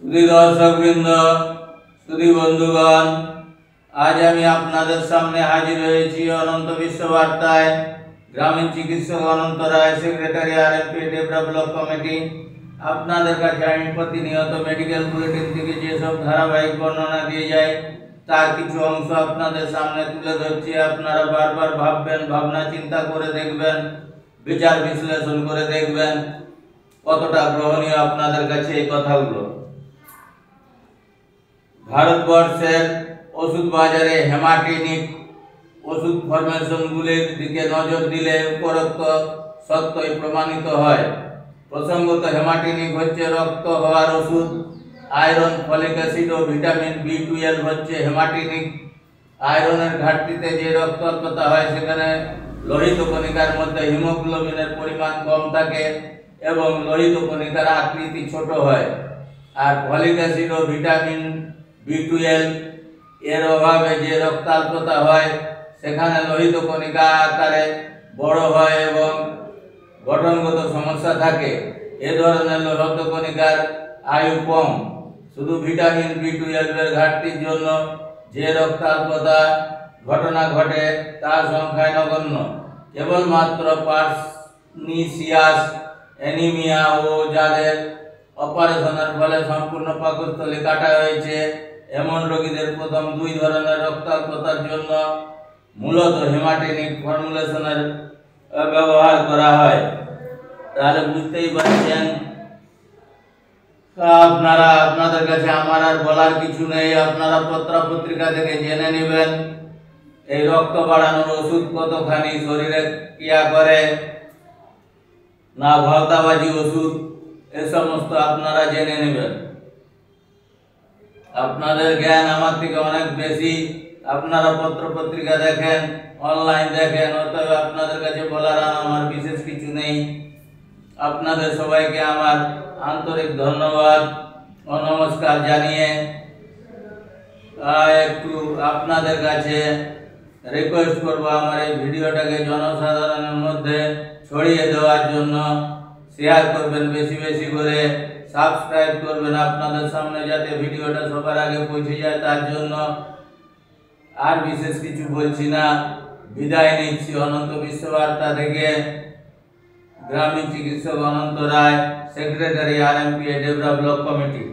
সুধী দর্শকবৃন্দ, সুধী বন্ধুগণ, আজ আমি আপনাদের সামনে হাজির হয়েছি অনন্ত বিশ্ব বার্তায়। গ্রামীণ চিকিৎসক Ananta Ray, secretary RMP develop block committee. আপনাদের কাছে আমি প্রতিনিয়ত মেডিকেল বুলেটিন থেকে যেসব ধারাবাহিক বর্ণনা দিয়ে যাই তার কিছু অংশ আপনাদের সামনে তুলে ধরছি। আপনারা বারবার ভাববেন, ভাবনা চিন্তা করে দেখবেন, বিচার বিশ্লেষণ করে দেখবেন কতটা গ্রহণীয় আপনাদের কাছে এই কথাগুলো। ভারতবর্ষের ওষুধ বাজারে হেমাটিনিক ওষুধ ফরমেশনগুলির দিকে নজর দিলে উপরোক্ত সত্যই প্রমাণিত হয়। প্রসঙ্গত হেমাটিনিক হচ্ছে রক্ত হওয়ার ওষুধ। আয়রন, ফলিক অ্যাসিড ও ভিটামিন B12 হচ্ছে হেমাটিনিক। আয়রনের ঘাটতিতে যে রক্তাল্পতা হয় সেখানে লোহিত কণিকার মধ্যে হিমোগ্লোবিনের পরিমাণ কম থাকে এবং লোহিত কণিকার আকৃতি ছোট হয়। আর ফলিক অ্যাসিড ও ভিটামিন B12 এর অভাবে যে রক্তাল্পতা হয় সেখানে লোহিত কণিকা আকারে বড় হয় এবং গঠনগত সমস্যা থাকে। এ ধরনের লোহিত কণিকার আয়ু কম। শুধু ভিটামিন B12 এর ঘাটতির জন্য যে রক্তাল্পতা ঘটনা ঘটে তা সংখ্যায় নগণ্য। কেবলমাত্র পার্নিসিয়াস অ্যানিমিয়া ও যাদের অপারেশনের ফলে সম্পূর্ণ পাকস্থলী কাটা হয়েছে এমন রোগীদের প্রথম দুই ধরনের রক্তাল্পতার জন্য মূলত হেমাটিনিক ফর্মুলেশনের ব্যবহার করা হয়। তাহলে বুঝতেই পারছেন, আপনাদের কাছে আমার আর বলার কিছু নেই। আপনারা পত্রিকা থেকে জেনে নেবেন এই রক্ত বাড়ানোর ওষুধ কতখানি শরীরে ক্রিয়া করে, না ভাওতাবাজি ওষুধ, এ সমস্ত আপনারা জেনে নেবেন। আপনাদের জ্ঞান আমার থেকে অনেক বেশি। আপনারা পত্রিকা দেখেন, অনলাইন দেখেন, অতএব আপনাদের কাছে বলার আমার বিশেষ কিছু নেই। আপনাদের সবাইকে আমার আন্তরিক ধন্যবাদ ও নমস্কার জানিয়ে একটু আপনাদের কাছে রিকোয়েস্ট করব আমার এই ভিডিওটাকে জনসাধারণের মধ্যে ছড়িয়ে দেওয়ার জন্য। শেয়ার করবেন বেশি বেশি করে, সাবস্ক্রাইব করবেন আপনাদের সামনে যাতে ভিডিওটা সবার আগে পৌঁছে যায় তার জন্য। আর বিশেষ কিছু বলছি না, বিদায় নিচ্ছি অনন্ত বিশ্ব বার্তা থেকে। গ্রামীণ চিকিৎসক Ananta Ray, secretary RMP develop block committee.